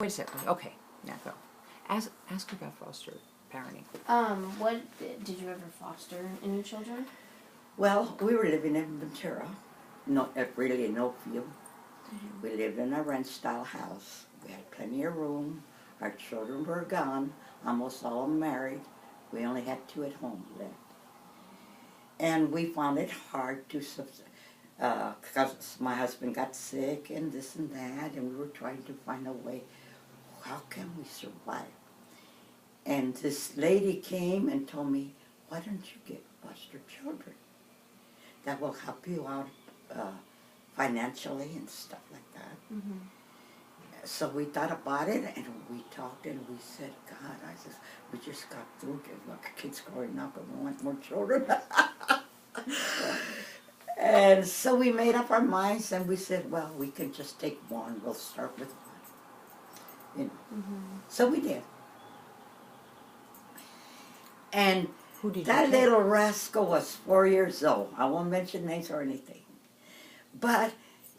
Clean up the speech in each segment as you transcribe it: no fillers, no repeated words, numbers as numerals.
Wait a second. Okay, now go. Ask about foster parenting. What did you ever foster any children? Well, we were living in Ventura, really in Oakville. Mm-hmm. We lived in a ranch-style house. We had plenty of room. Our children were gone, almost all of them married. We only had 2 at home left. And we found it hard to, because my husband got sick and this and that, and we were trying to find a way, how can we survive? And this lady came and told me, why don't you get foster children? That will help you out financially and stuff like that. Mm-hmm. So we thought about it, and we talked, and we said, God, we just got through it. Look, kids growing up, and we want more children. And so we made up our minds, and we said, well, we can just take one. We'll start with one. You know. Mm-hmm. So we did. And Who did that you take? little rascal was 4 years old. I won't mention names or anything. But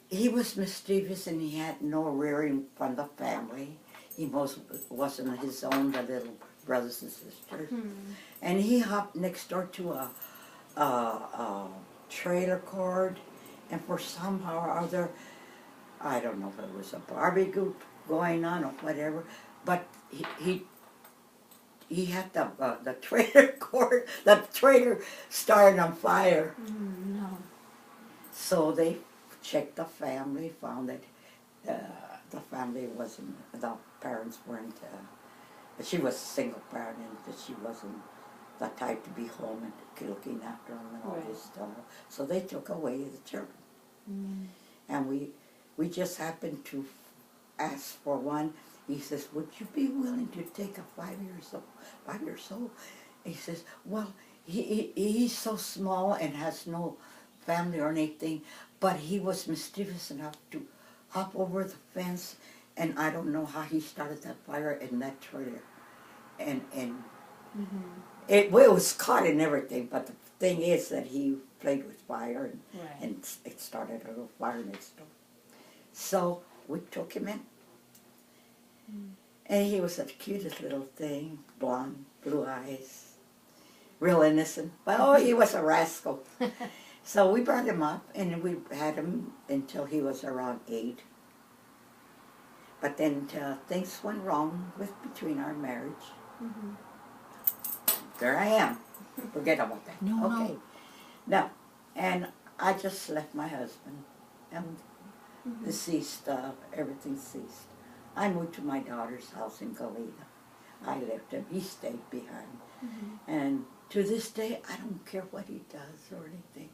he was mischievous, and he had no rearing from the family. He wasn't his own, the little brothers and sisters. Hmm. And he hopped next door to a trailer court, and for somehow or other, I don't know if it was a barbecue going on or whatever, but he had the trailer court, the trailer started on fire. Mm, no. So they checked the family, found that the family wasn't, the parents weren't, she was a single parent, and that she wasn't the type to be home and looking after them and all this stuff. So they took away the children. Mm. And we just happened to ask for one. He says, would you be willing to take a 5 years old? He says, well, he's so small and has no family or anything, but he was mischievous enough to hop over the fence, and I don't know how he started that fire in that trailer. And Mm-hmm. it was caught and everything, but the thing is that he played with fire, and it started a little fire next door. So we took him in. And he was the cutest little thing, blonde, blue eyes, real innocent. But oh, he was a rascal. So we brought him up, and we had him until he was around 8. But then things went wrong between our marriage. Mm-hmm. There I am. Forget about that. No, okay. No. And I just left my husband, and Mm-hmm. deceased, everything ceased. I moved to my daughter's house in Galena. I left him. He stayed behind. Mm-hmm. And to this day, I don't care what he does or anything.